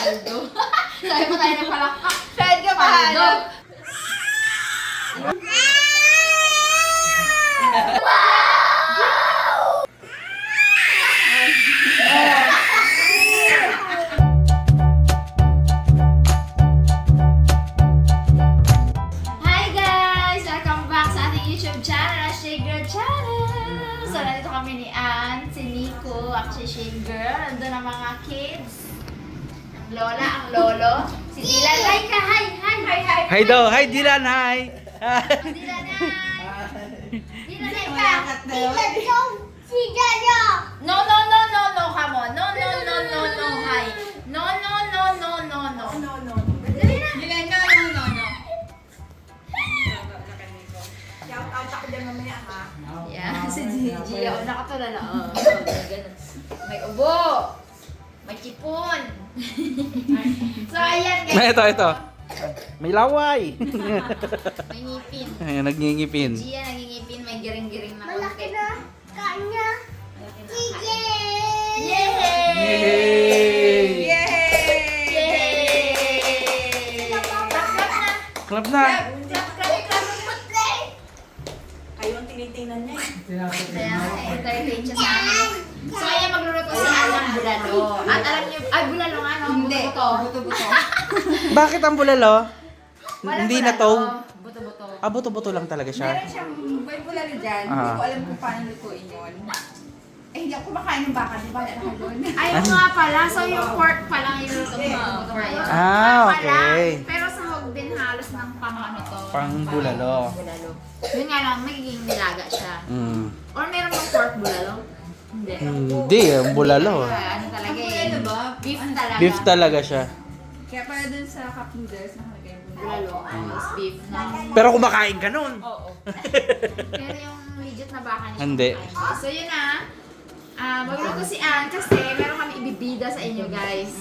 Paldo. Sabi mo tayo ng palakpak. Saan ka paldo? Hi guys! Welcome back sa ating YouTube channel, Shade Girl Channel! So, nandito kami ni Ann, si Nico, ako si Shade Girl. Nandun ang mga kids. Ang lola, ang lolo. Si Dylan. Hi ka! Hi! Hi! Hi! Hi! Hi daw! Hi Dylan! Hi! Dylan, hi! Dylan, hi ka! No, no, no, no, no, come on. No, no, no, no, no, hi. No, no, no, no, no, no. Dali na. Dylan, no. Shout out ako dyan mamaya, ha? Yeah, si Gigi. Oh, nakatulala. Oh, ganun. May ubo. May chipon. So, ayan guys. Ito. May laway! May ngipin. Ayan, nagngingipin. Gia nangingipin. May giring-giring na konti. Kanya. Yay! Yay! Yay! Clap Clap, clap na. na! Clap, clap, clap. Kayo ang tinitingnan niya. Kaya entertain siya sa amin. So, ayan magluluto si Alan bulalo. At alam niyo, ay bulalo nga, no? Hindi. Buto-buto. Bakit ang bulalo? Walang Hindi bulalo. na to. Buto-buto. Ah, buto-buto lang talaga Meron siya. siyang may bulalo dyan. Ah. Hindi ko alam kung paano lutuin yun. Eh, hindi ako kumakain ng baka. Di ba? Alam ko doon. Ay, oo nga pala. So, yung pork pa lang yung luto mo. Buto ngayon. Ah, okay. Pero sahog din halos ng pang ano to. Pang bulalo. Bulalo. Yun nga lang, magiging nilaga siya. Mm. Or meron bang pork bulalo? Hindi. Hindi, ang bulalo. Ano talaga eh. Ano ba? Beef talaga. Beef talaga siya. Kaya pala dun sa cup noodles, nakalagay yung Bulalo. Is beef na. Pero kumakain ka nun. Oo. Pero yung legit na baka niya. Hindi. kumakain. So yun na. Magluto si Ann kasi meron kami ibibida sa inyo guys.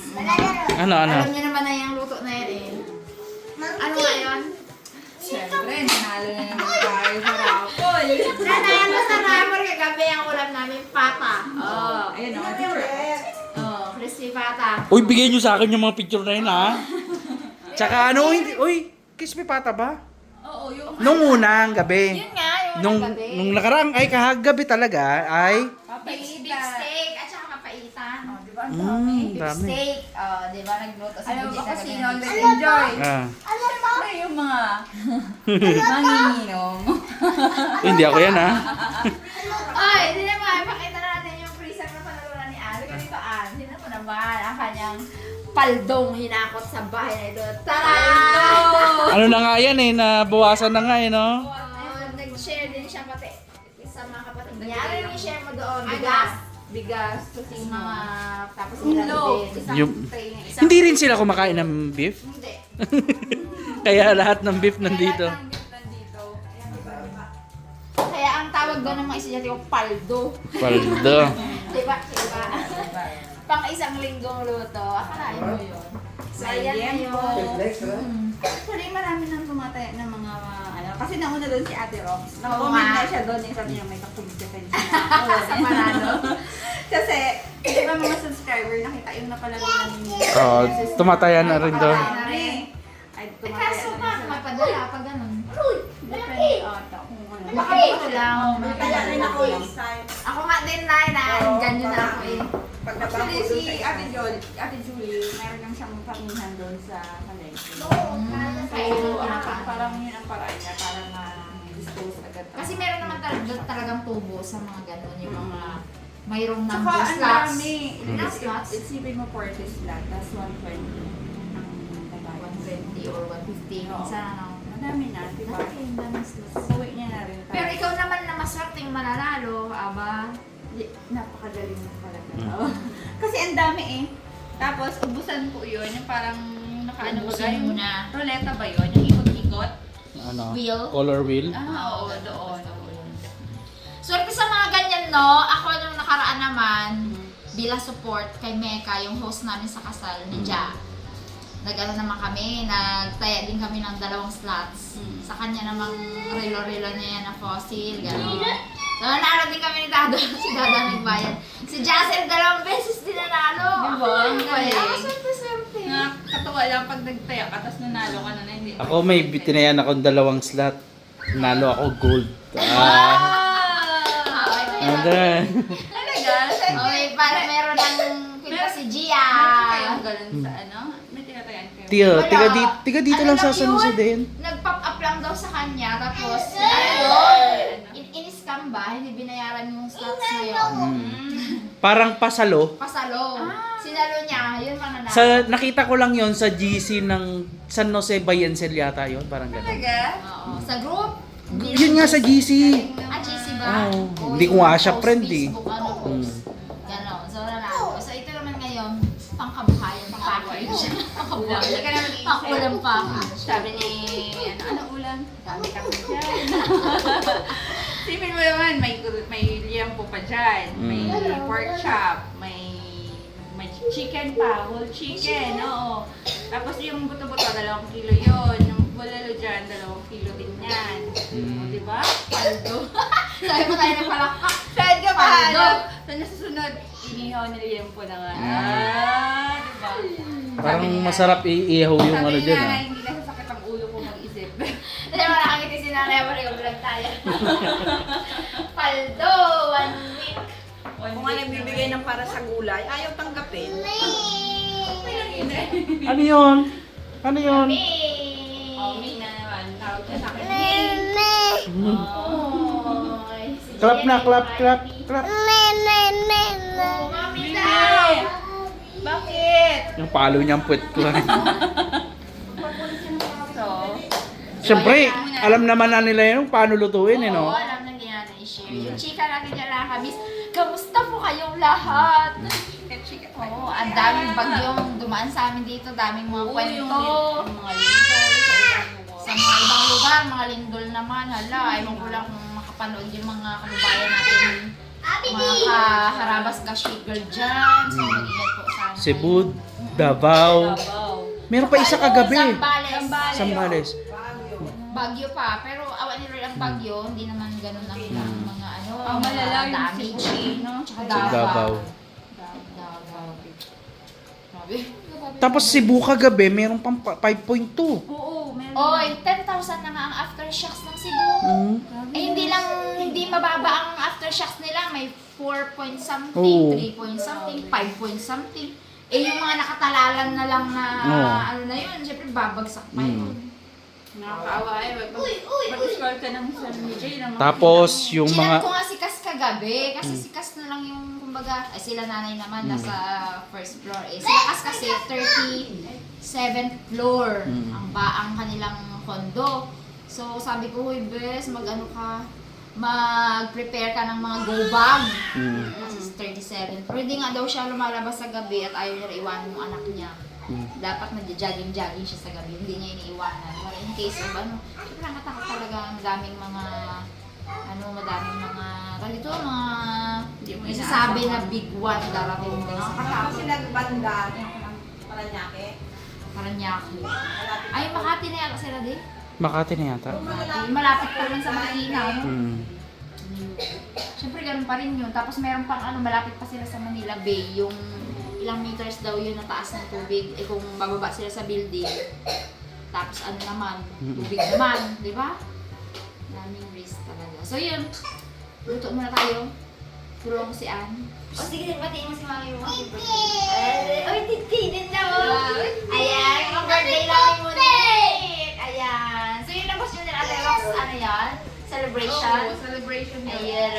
Ano? Alam niyo naman na yung luto na yan eh. Ano nga yun? Siyempre, nanalo na naman tayo sa rapol. Nanalo sa ramor kagabi ang ulam namin, pata. Oh. Ayun o. Oh, crispy pata. Uy, bigay nyo sa akin yung mga picture na yun, ha? Tsaka ano, hindi, uy, kiss me pata ba? Oo, yung Nung unang gabi. Yun nga, yung Nung, gabi. nung nakaraang, ay kahagabi talaga, ay, Beef steak at saka kapaitan. Oh, di ba? Ang dami. Beef dami. steak. Oh, di ba nagluto si Alam mo Gigi ba sa kung gabi sino ng ang beef nag-enjoy? Ah. Siyempre, yung mga manginginom. Hindi ako yan, ha? Ay, hindi naman. Pakita na natin yung freezer na panalunan ni Ann. Ganito, Ann. Sino mo naman ang kanyang paldong hinakot sa bahay na ito. Tara! Ano na nga yan eh, nabawasan na nga eh, no? Nag-share din siya pati sa mga kapatid niya. Ano yung i-share mo doon? Bigas. Bigas. Bigas. Yung Tosino. mga tapos Ulo. ilalagay. Isang Yung- tray na isang... Hindi rin sila kumakain ng beef? Hindi. Kaya lahat ng beef nandito. Lahat ng beef nandito. Ayan, iba-iba. Kaya ang tawag doon ng mga estudyante ko, paldo. Paldo. Diba? Pang isang linggong luto. Akalain mo yun. So, ayan na yun. Actually, marami nang tumatay ng mga ano. Kasi nauna doon si Ate Rox. Oo Nakakomment nga. na siya doon. Yung sabi niya may kakulit defense na. Sa Manalo. Kasi, di ba mga subscriber, nakita yung napalaro na ninyo. Oo, tumatayan na rin doon. Ay, Eh, tumatayan kaso na pa, siya. mapadala pa ganun. Depende ata kung ano. Baka dito lang. Kaya rin ako this time. Ako nga din na, ganyan na ako eh. Pag nabago si Ate Julie, meron lang siyang pamihan doon sa Malaysia. So, parang yun ang paraan niya para ma-dispose agad. Kasi meron naman talagang tubo sa mga ganun, yung mga mayroong Saka number ang slots. dami. Ilang slots? Isipin mo 40 slot, tas 120 ang tayo. 120 or 150. Oo. Minsan ano. Madami na, di ba? Dami, dami slots. Uwi niya na rin. Pero ikaw naman na maswerteng mananalo, aba. Napakagaling na pala. Kasi ang dami eh. Tapos, ubusan po yun. Yung parang nakaano ba Ubusin yung muna. ruleta ba yun? Yung ikot-ikot? Ano? Wheel. Color wheel? Oo, doon. Swerte sa mga ganyan, no? Ako nung nakaraan naman, bilang support kay Mecca, yung host namin sa kasal ni Ja. Nag-ano naman kami, nagtaya din kami ng 2 slots. Sa kanya namang relo-relo niya yan na fossil, gano'n. So, nanalo din kami ni Dado, si Dada nagbayad. Si Jassel 2 beses din nanalo. Diba? Ang galing. Galing. Ako, swerte-swerte. lang pag nagtaya ka, tapos nanalo ka na hindi. Ako may tinayan akong 2 slot. Nalo ako gold. Andun. Talaga? Okay, para meron ng kwenta si Gia. Kayong ganun sa ano? May tinatayan kayo. Tiga dito lang sa San Jose din. Nag-pop up lang daw sa kanya, tapos ano, in-scam ba? Hindi binayaran yung slots na yun. Parang pasalo. Pasalo. Sinalo niya, yun mananalo. Nakita ko lang yon sa GC ng San Jose Bayencel yata yon, parang gano'n. Talaga? Oo. Sa group. Yun nga sa GC. GC ba? Oo. Oo, Hindi ko yung nga siya post, friend eh. Facebook, ano, post. Ganon. So, nanalo. So, ito naman ngayon, pangkabuhayan, package. Hindi ka na mag-iisip. Pang-ulam package. Sabi ni, ano ulam? Dami kami dyan. Sipin mo naman, may liampo pa dyan. May pork chop, may chicken pa, whole chicken, oo. Tapos yung buto-buto, 2 kilo yun. Yung bulalo dyan, 2 kilo din yan. O, diba? Paldo. Sabi mo tayo ng palakpak. Saan ka pa? Paldo. Sa nasusunod, inihaw na liampo na nga. Diba? Parang masarap iihaw yung Sabi ano ni dyan nanay, hindi na sasakit ang ulo ko mag-isip. Kasi mo nakangiti si nanay, pareho vlog tayo. Paldo, 1 week. Kung nga nagbibigay ng para sa gulay, ayaw tanggapin. Ano yun? Ano yun? Oh, May na naman. Tawag ka sa akin. Oy, si Clap Gia na, ay clap, clap, happy. clap. Oh, mami daw. Bakit? Yung palo niyang puwet ko. So, Siyempre, alam naman na nila yun paano lutuin eh, Oo, no? alam na hindi natin i-share. Yung chika natin dyan lang kami, kamusta po kayong lahat? Oo, ang daming bagyong dumaan sa amin dito, daming mga kwento. mga lindol Sa mga ibang lugar, mga lindol naman, hala, ayaw ko lang kung makapanood yung mga kababayan natin, mga kaharabas ka girl dyan. So, mag-ingat po sana. Cebu, Davao. Meron pa isa kagabi. Zambales. Sambales. Bagyo pa, pero awan ni Lord ang bagyo, hindi naman ganun ang ilang mga ano, Ang malala yung damage. Cebu, no? Tsaka Davao. Davao. Sabi. Tapos Cebu kagabi, meron pang 5.2. Oo, meron. Oy, 10,000 na nga ang aftershocks ng Cebu. Eh hindi mababa ang aftershocks nila, may 4 point something, Oo. 3 point something, 5 point something. Eh yung mga nakatalalan na lang na Oo. ano na yun, syempre babagsak pa yun. Nakakaawa eh. Mag-scroll ka ng San Miguel. ng mga Tapos yung Chinat mga ko nga si Kas kagabi, kasi si Kas na lang yung, kumbaga, ay sila nanay naman nasa first floor. Eh, sila Kas kasi 37th floor ang kanilang condo. So, sabi ko, huy, bes, mag-prepare ka ng mga go bag. Kasi 37. Pero hindi nga daw siya lumalabas sa gabi at ayaw niya iwanan yung anak niya. Dapat nagja-jogging-jogging siya sa gabi, hindi niya iniiwanan. Para in case of ano, syempre nakatakot talaga madaming mga kalito, mga isasabi na big one darating daw sa Ako sila banda, Paranaque. Paranaque. Ay, Makati na yata sila din. Makati na yata. Malapit pa naman sa Manila. No? Mm. Siyempre, ganun pa rin yun. Tapos meron pang malapit pa sila sa Manila Bay. Yung ilang meters daw yun na taas ng tubig. Eh kung bababa sila sa building. Tapos ano naman, tubig naman. Di ba? Daming risk talaga. So yun. Luto muna tayo. Tulong si Ann. O sige, batiin mo si Mami mo. Oy, titi din daw. Ayan, yung birthday namin muna. Ayan. So yun ang gusto nila, Ate Rox, ano yan? Celebration. Oo, celebration yun. Ayan.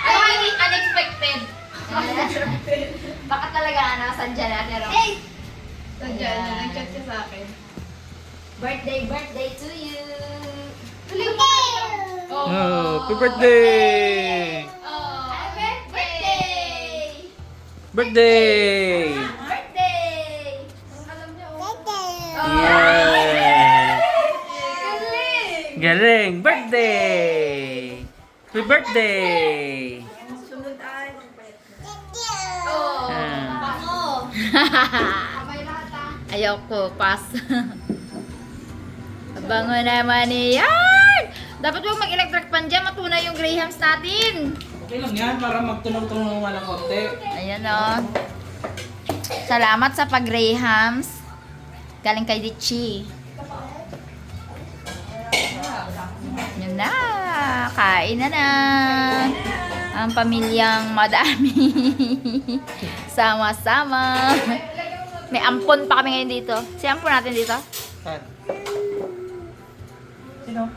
Ano hindi unexpected? Baka talaga saan dyan Ate Rox? Nandiyan na, nag-chat siya sa akin. Birthday to you. Oh, happy birthday! Oh, birthday! Birthday! Birthday! Alam niya, Yeah! Galing! Birthday! Happy birthday! Sunod ay, Oh, Ah. bango! Abay lahat ah. Ayoko, pass. Bango naman yan! Dapat huwag mag-electric pan dyan, matuna yung Grahams natin. Okay lang yan, para magtunog-tunog naman ng konti. Ayan o. Salamat sa pag-Grahams. Galing kay Dichi. Yun na. Kain na. Ang pamilyang madami. Sama-sama. May ampon pa kami ngayon dito. Si ampon natin dito? Sino?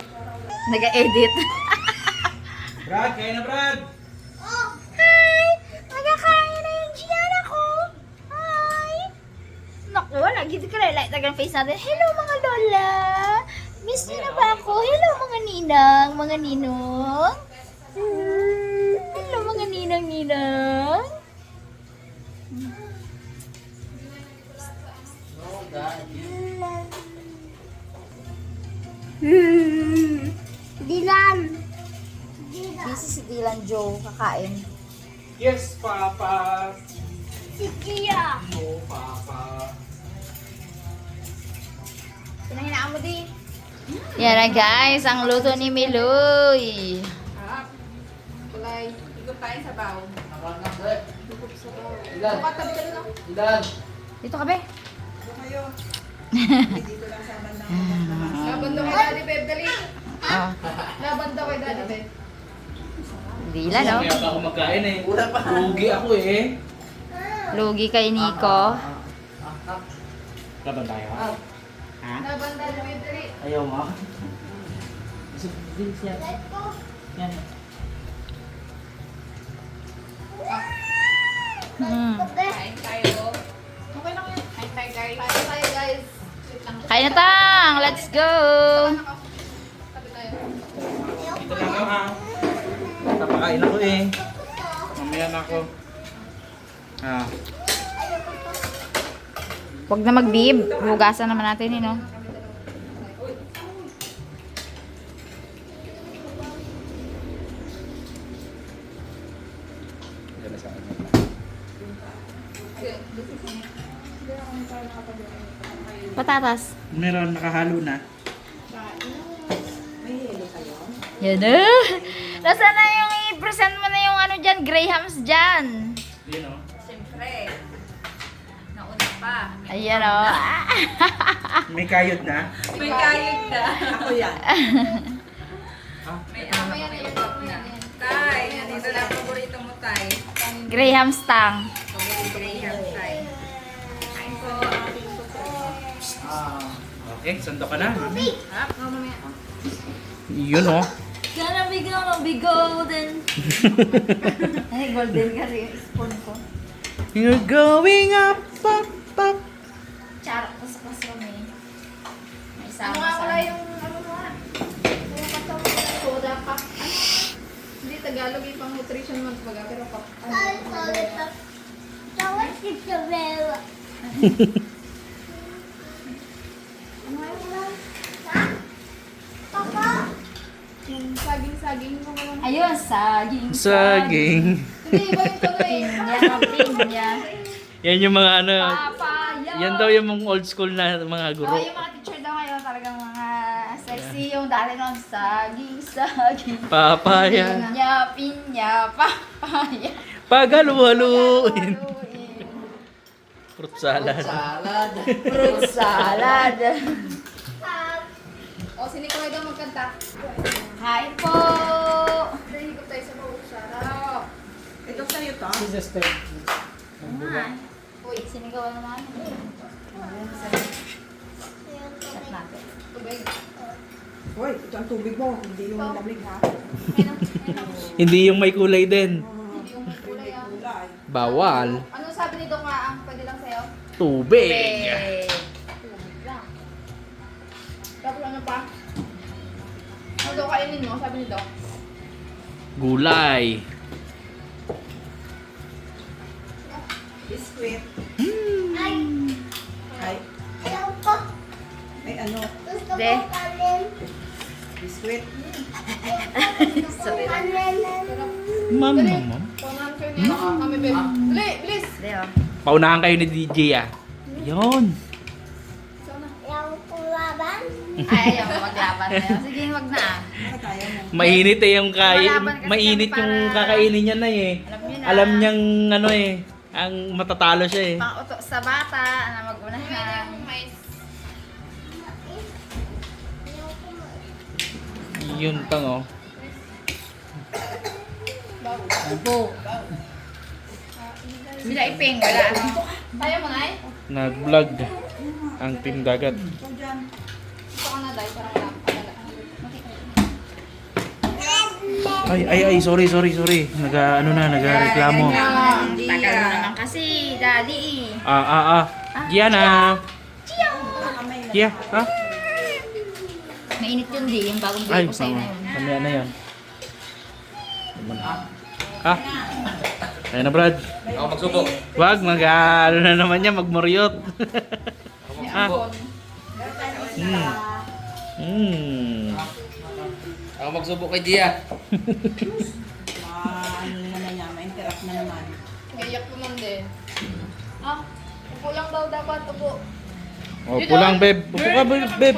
Nag-edit. Brad, kain na Brad! Hi! Magkakain na yung Gianna ko. Hi! Naku, lagi ko na like tagang face natin. Hello mga lola! Miss niyo na ba ako? Hello mga ninang, mga ninong. Hello mga ninang-ninang. Dylan! Busy si Dylan Joe, kakain. Yes, Papa! Si Kia! No, Papa! Pinahinaan mo di. Yan na guys, ang luto ni Miloy. Harap. Kulay. Ikot tayo sa baw. Ilan? Patabi ka lang. Ilan? Dito ka be. Doon kayo. Dito lang sa bandang Laban daw kay Daddy Beb, dali. Oh, Laban daw kay Daddy Beb. Dylan no? Kaya pa ako magkain eh. Lugi ako eh. Lugi kay Nico. Laban tayo ha? Ha? Laban Daddy Beb, dali. Ayaw mo? Din siya. Yan. Kain tayo. Okay lang yan. Kain tayo guys. Kain tayo guys. Wait lang. Kain na tang! Let's go! Tabi tayo. Ito lang ako ha. Napakain ako eh. Mamaya na ako. Ah. Huwag na mag-bib. Hugasan naman natin no? Patatas. Meron nakahalo na. Yan na. Nasaan na yung i-present mo na yung ano dyan, Grahams dyan? Yun o. Siyempre. Nauna pa. Ayan o. May kayod na. May kayod na. Ako yan. May mamaya na yung na. Tay, nandito na ang paborito mo, Tay. Grahams tang. Paborito Graham, Tay. Kain po. Okay, sando ka na. Harap, mamaya. Yun o. Gonna be golden. Ay, golden kasi yung spoon ko. You're going up, up, up. Charot ko sa kasama eh. May Ano sama nga sa... wala yung ano mo ah? Yung katawag ko ng soda pa. Ano? Hindi Tagalog yung pang nutrition month baga pero pa. Yung saging-saging mo naman. Ayun, saging. Saging. Hindi, iba yung tuloy. Pinya. Yan yung mga ano. Papaya. Yan daw yung mga old school na mga Oh, guro. yung mga teacher daw ngayon talagang mga sexy yung dati ng saging. Papaya. Pinya, papaya. Paghalu-haluin. Haluin. Fruit salad. Fruit salad. O, sinikulay daw magkanta. Kain po. Dahil ko tayo sa bawang sarap. Ito sa'yo to. Uy, sinigawan naman. Set natin. Tubig. Hoy, ito ang tubig mo. Hindi yung lamig ha. Hindi yung may kulay din. Hindi yung may kulay ah. Kulay. Bawal. Ano sabi ni Doc nga ang pwede lang sa'yo? Tubig. Tubig lang. Tapos ano pa? Ano daw kainin mo? Sabi ni Doc. Gulay. Biskuit. Ay. Ay, ano? De. Biskuit. Sorry lang. Ma'am, Dali. ma'am. Paunahan kayo niya. Kami, babe. Dali, bilis. De, oh. Paunahan kayo ni DJ ah. Yun. Sana. Ay, ayaw ko maglaban na yun. Sige, wag na ah. Bakit ayaw mo? Mainit eh yung Lumalaban kasi mainit kami yung para- kakainin niya na eh. Alam niyo na. Alam niyang ano eh, ang matatalo siya eh. Pang-uto sa bata na Pwede mag-unahan. yung mais. Yun tang oh. Ano po? Bila iping, wala ano. Tayo mo na eh. Nag-vlog ang Team Dagat. Ito ka na dahil parang wala. Ay, sorry. Nagareklamo. Tagal mo naman kasi, daddy eh. Gianna. Gia, ha? Mainit yun di, yung bagong Ay, bili ko sa'yo na yun. mamaya na yan. Ha? Ayun na, Brad. Ako magsubok. Wag, ano na naman yan, magmuryot. Ha? Ako magsubok kay Gia. Ano naman niya, ma-interact na naman. Gayak naman din. Upo lang daw dapat, upo. Upo lang, beb. Upo ka, beb.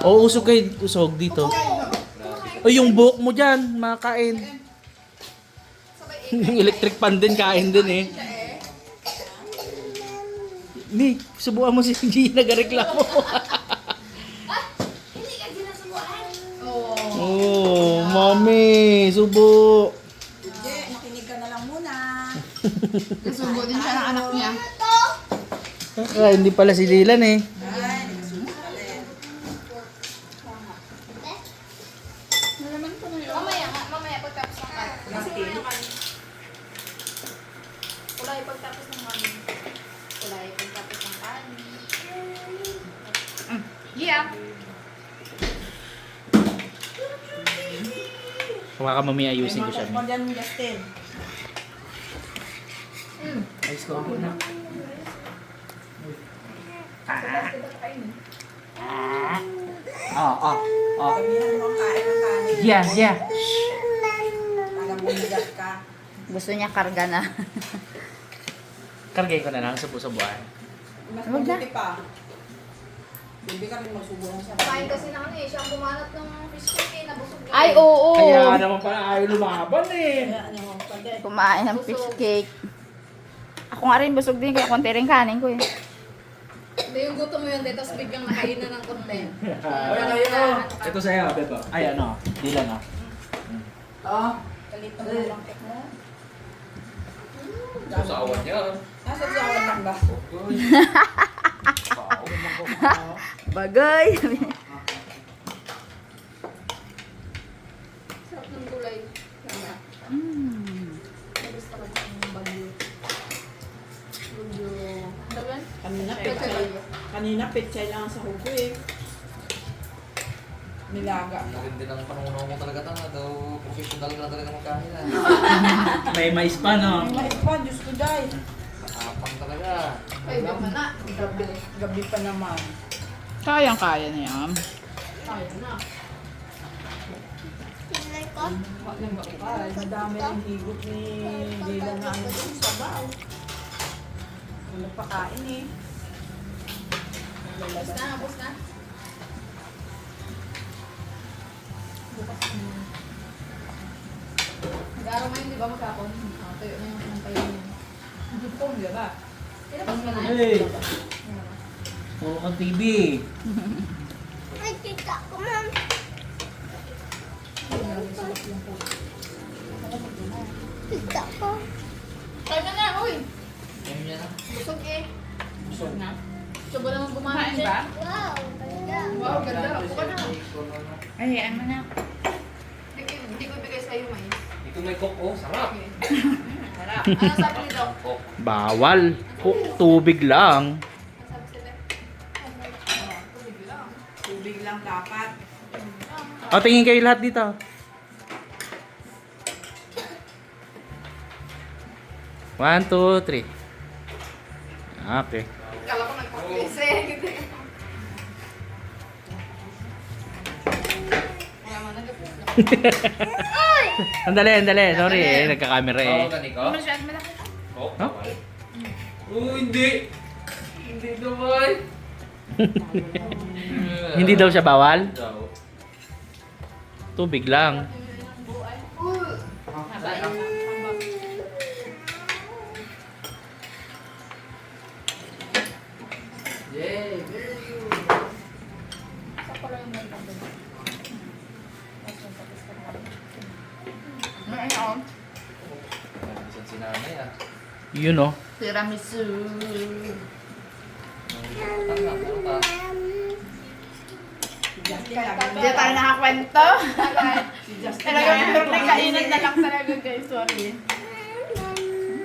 Oo, usog dito. O, yung buhok mo dyan, makain. Yung electric pan din, kain din eh. Ni, subukan mo si Gina, nagareklamo. Hindi ka sinasubuan. Oh, mami, subo. Hindi, makinig ka na lang muna. Nasubo din siya ng anak niya. Hindi pala si Dylan eh. Ay, nagsusunod pala eh. Mamaya pagtapos ng kanin. Kasi mamaya kanin. Kulay pagtapos ng kanin. Kulay pagtapos ng kanin. Yeah. Baka mamaya ayusin ko siya. Mo dyan, Justin. Ayos ko na. Sabihan mo ang kain ng kanin. Yeah. Para bumigat ka. Gusto niya karga na. Kargay ko na lang, subo-subuan. Mas Wag na. mabuti pa. Baby ka rin magsubuhan sa Kain kasi na ano eh, siya ang bumanat ng fish cake eh, nabusog na. Ay, oo. Kaya naman pala ayaw lumaban eh. Kaya naman pala eh. Kumain ng fish cake. Ako nga rin, busog din. Kaya konti rin kanin ko eh. Hindi yung gutom mo yun, dito, tapos biglang nakain na ng konti. Ito sa'yo, beba. Ay, ano, Dylan ah. Kalito mo lang cake mo. Sa awan niya. Nasa sawan lang ba? Bagay. Sarap ng gulay. Gusto ko ng bagyo. Bagyo. Ano ba? Kanina pechay lang sa hugo eh. Nilaga. Hindi ng panunaw mo talaga tanga daw. Professional ka na talaga magkain ah. May mais pa, no? Ay, mais pa, Diyos ko dahil. Nakapang talaga. Ay, di mo na. Gabi pa naman. Kayang-kaya na yan. Kaya na. Madami ang higot ni Dylan na ano doon sa baw. Wala pa kain eh. Bus na, bus na. Nag-araw ngayon, di ba magkapon? Tuyo na yung pinampayo niya. Gutom, di ba? Tinapos ka na? Hey! Puro kang TV. Kaya na, uy! Yan niya na. Busog eh. Busog na. Subo naman bumanat Kumain ba? Wow, ganda. Upo ka na. Ay, ano na. Hindi ko ibigay sa'yo, mais. Ito may cook oh. Sarap. Sarap. Ano sabi ni Doc? Cook. Bawal. Tubig lang. Ano sabi sila? Tubig lang. Tubig lang dapat. O, tingin kayo lahat dito. One, two, three. Okay. Kala ko nagpapilisi. Wala man nagpapilisi. Andali. Sorry eh, nagka-camera eh. Oo, ganito. Masyad malaki. Cook. Huh? Oh, hindi. Hindi naman. Hindi daw siya bawal? Daw. Tubig lang. Yay. Sa Ano? Minsan si nanay ah. Yun oh. Tiramisu. Tanga, puro ka. Hindi tayo nakakwento. Talagang kainan na lang talaga guys. Sorry.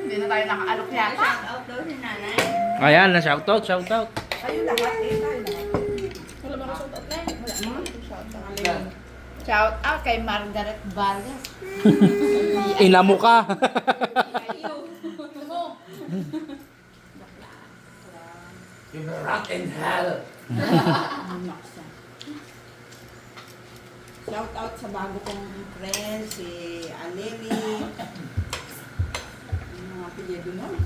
Hindi na tayo nakaalok yata. Shout out daw si nanay. Ayan, na shoutout, shoutout. Tayo lahat eh, tayo lahat. Wala ba ka shoutout na yun? Wala naman. Shoutout. Yan. Shout out kay Margaret Vargas. Ina mo ka. Yung rock and hell. Shout out sa bago kong friend, si Aleli. Ano mga apelyido nun?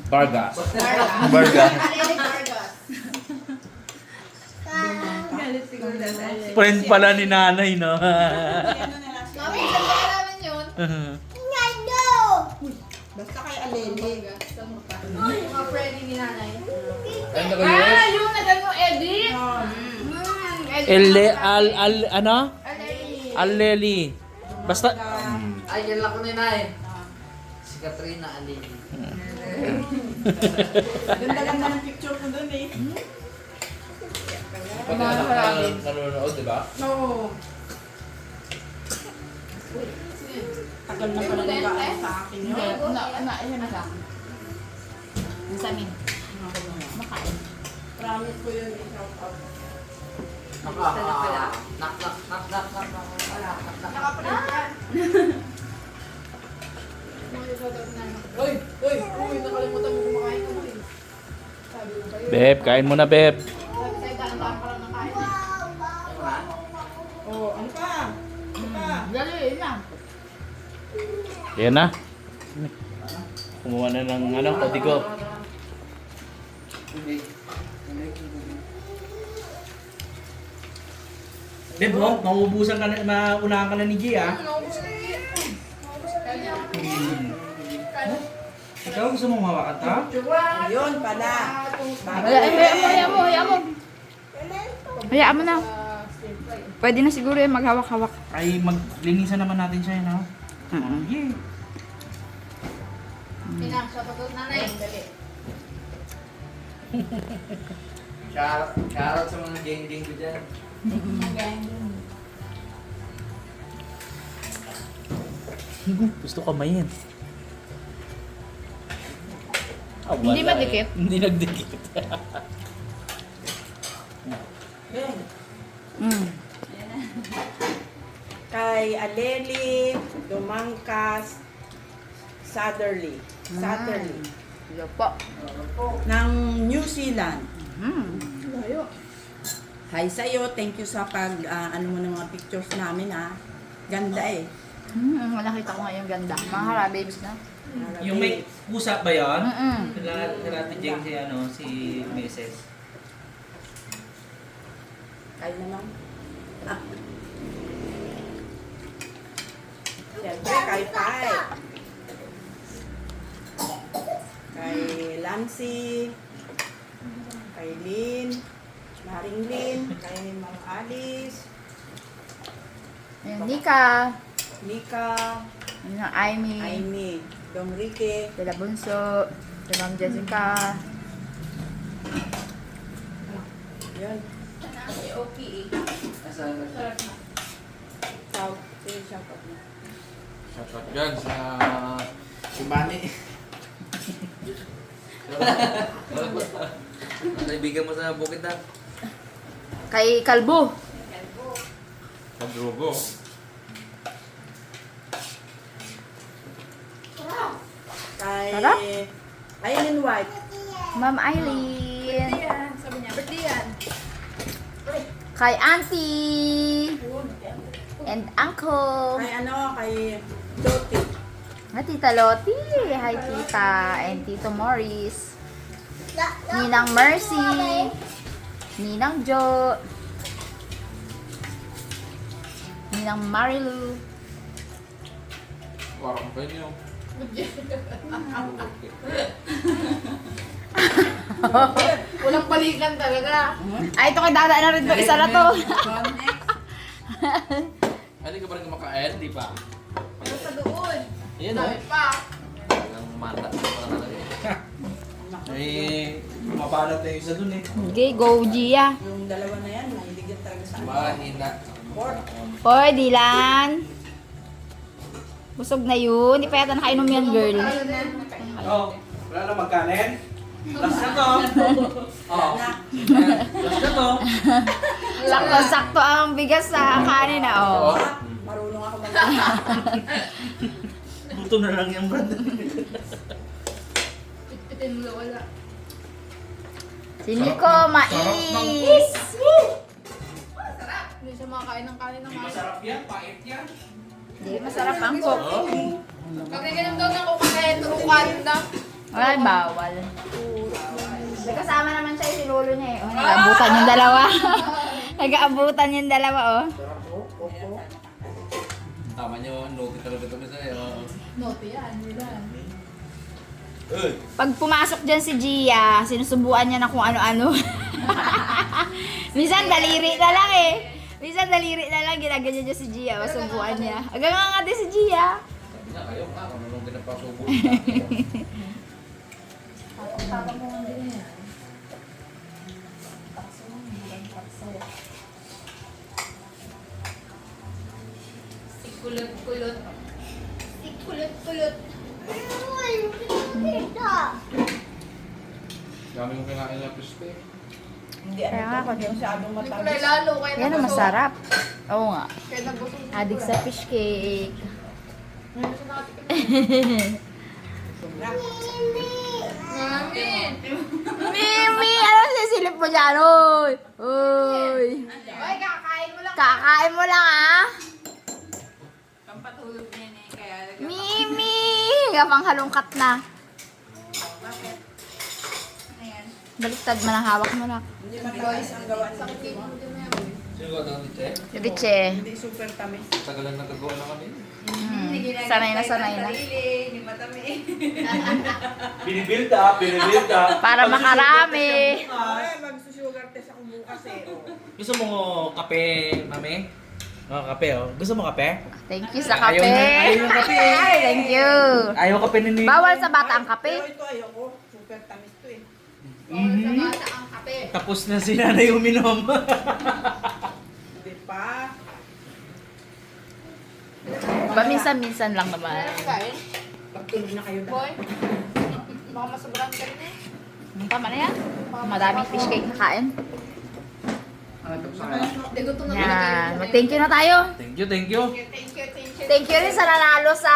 Vargas. Vargas. Vargas. Alele Vargas. Galit siguro na sa Alex. Friend pala ni nanay, no? Si ano na lang, si Mami, saan ba namin yun? basta kay Aleli. Mga friend ni nanay. Ano ko yun? Yung nagano Eddie. Ano? Aleli. Basta, Ay, yan lang ko ni nay. Si Katrina Alili. Ganda-ganda ng picture ko dun eh. Pati anak na nanonood, di ba? Oo. Tagal na pala nag sa akin yun. Ayun na lang. Yung sa amin. Makain. Promise ko yun, i-shout out. Nak. Mga shoutout na. Uy! Uy! Uy! Nakalimutan mo kumakain ka mo eh. Sabi ko kayo. Beb, kain mo na, Beb. Sabi sa'yo, daan-daan pa lang ng kain. Oh, ano pa? Ano pa? Dali, yun lang. Yan na. Kumuha na ng kodigo. Beb, oh, mauubusan ka na, maunahan ka na ni G, ah. Ikaw gusto mong hawakan ta? Yun pala. Hayaan mo. Hayaan mo na. Pwede na siguro yung maghawak-hawak. Ay, maglinisan naman natin siya, no? Yeah. Pinang, shoutout nanay. Dali. Shoutout sa mga geng-geng ko dyan. Gusto kamayin. Hindi madikit? Hindi nagdikit. Kay Aleli, Dumangkas, Satherley. Yo po. Ng New Zealand. Layo. Hi sa'yo, thank you sa ano mo ng mga pictures namin ha. Ganda eh. Nakita ko ngayon ganda. Mga harabibs na. Yung may pusa ba yun? Mm-mm. Natin Jeng si Mrs. Kaya naman. Siyempre, kay Pai. Kay Lancy. Kay Lynn. Maring Lynn. Kay Ma'am Alice. Ayun, Nika. Nika. Ayun, Aimee. Aimee. Domrique. Sila Bunso. Si Ma'am Jessica. Yun. Si Oki eh. Asan? Shout. Sige, shout out mo. Shoutout dyan sa si Manny. Ang kaibigan mo sa bukid na. Kay Kalbo. Pag-drogo. Kay Sarap. Aileen White. Ma'am Eileen. Yan. Sabi niya, birthday yan. Kay Auntie. And Uncle. Kay kay Doti. At Tita Loti. Hi Tita. And Tito Morris. Ninang Mercy. Ninang Jo. Ninang Marilu. Warang pa niyo. Wala Walang balikan talaga. Ay, ito kay Dada na rin to. Isa na to. Hindi ka pa rin kumakain, di pa? Pero sa doon. Ayan o. Dami pa. Ang mata. Talaga eh. Eh, mabalot na yung isa dun eh. Okay, go Gia. Yung dalawa na yan, mahilig yan talaga sa akin. Mahina. Pork. Hoy, Dylan. Busog na yun. Hindi pa yata nakainom yan, girl. Oh, wala na magkanin? Last na to. Oh. Last na to. Sakto-sakto ang bigas sa kanin na, oh. Marunong ako mag- Buto na lang yung brand. Pitpitin mo na wala. Si Nico, mais. Hindi siya makakain ng kanin ng mga. Masarap yan, pait yan. Hindi, masarap ang cook. Pag naganom daw ng kukain, turukan na. Ay, bawal. May kasama naman siya si lolo niya eh. Oh, nag-abutan yung dalawa. Nag-aabutan yung dalawa, oh. Tama nyo, note talaga ito sa'yo. Note yan, yan. Pag pumasok dyan si Gia, sinusubuan niya na kung ano-ano. Minsan daliri na lang eh. Minsan daliri na lang, ginaganyan niya si Gia. Masubuan niya. Hanggang nga din si Gia. Sabi niya, kayo ka, kung anong pinapasubo. Papa mo ang din yan. Kulot-kulot. Kulot-kulot. Dami mong kinain na piste. Hindi, Kaya nga, ano to, hindi masyadong Hindi matamis. kulay lalo. Kaya Yan ang nabusog. masarap. Oo nga. Kaya nabusog. Adik sa fish cake. Ngamin. Mimi! Ano sisilip mo dyan? Uy! Uy! Ay, kakain mo lang. Kakain mo lang ah! Pampatulog niya eh, kaya Mimi! Gapang halongkat na. bakit? Ano yan? Baliktad man ang hawak mo na. Hindi matamis ang gawa nito. Sino ka daw ni Che? Biche. Hindi super tamis. Tagalan nagagawa na kami. Sanay na, sanay na. Hindi matamis. Binibuild up, binibuild up. Para makarami. Ay, magsusugar test ako bukas eh. Oh. Gusto mo kape, mami? Oh, kape oh. Gusto mo kape? Thank you sa kape. Ayaw ng kape eh. Ay, thank you. Ayaw kape ni Nico. Bawal sa bata ang Pero kape. ito ayoko. Super tamis to eh. Sa bata ang kape. Tapos na si nanay uminom. Hindi pa. Paminsan-minsan lang naman. Kain? Pagtulog na kayo Boy? dapat. Baka masobrang ka rin eh. Tama na yan. Madaming fish cake na kain. Hindi, gutom na Yan. Mag-thank you na tayo. Thank you, thank you. Thank you, thank you. Thank you rin sa nanalo sa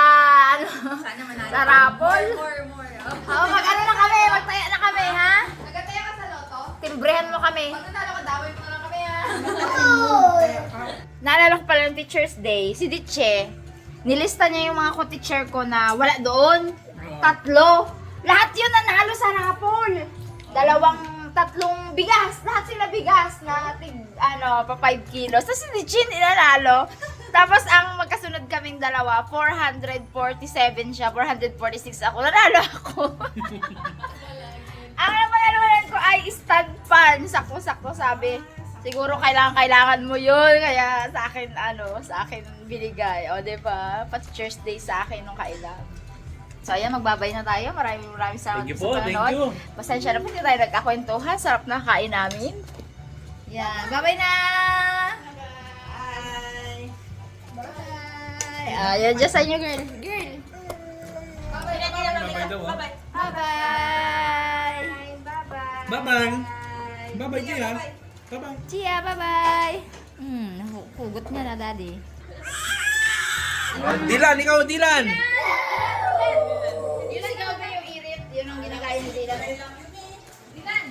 ano, Sana manalo. sa raffle. More. Oo, mag-ano na kami, magtaya na kami, ha? Nagataya ka sa loto? Timbrehan mo kami. Pag nanalo ka, daway mo na lang kami ha. Naalala ko pala ng Teacher's Day, si Diche, nilista niya yung mga ko-teacher ko na wala doon. 3. Lahat yun nanalo sa raffle. 3 bigas. Lahat sila bigas na pa 5 kilos. Tapos si Diche nanalo. Tapos ang magkasunod kaming dalawa, 447 siya, 446 ako. Nanalo ako. Ang napanalunan ko ay stand fan. Sakto-sakto sabi. Siguro kailangan mo yun. Kaya sa akin binigay. O, diba? Pa-Teacher's Day sa akin nung kailan. So, ayan, magbabay na tayo. Maraming salamat Thank you sa po, thank panonood. you. Pasensya na po, hindi tayo nagkakwentuhan. Sarap na kain namin. Yan, bye-bye na! Bye! Bye! Ayan, dyan sa inyo, girl. Girl! Bye-bye daw, oh. Bye-bye! Bye-bye! Bye-bye. Bye-bye, Gia. Bye-bye. Chia, bye-bye! Hugot niya na, daddy. Dilan, ikaw, Dilan. Yun ang gawin yung irit. Yun ang ginagaya ni Dylan. Dylan!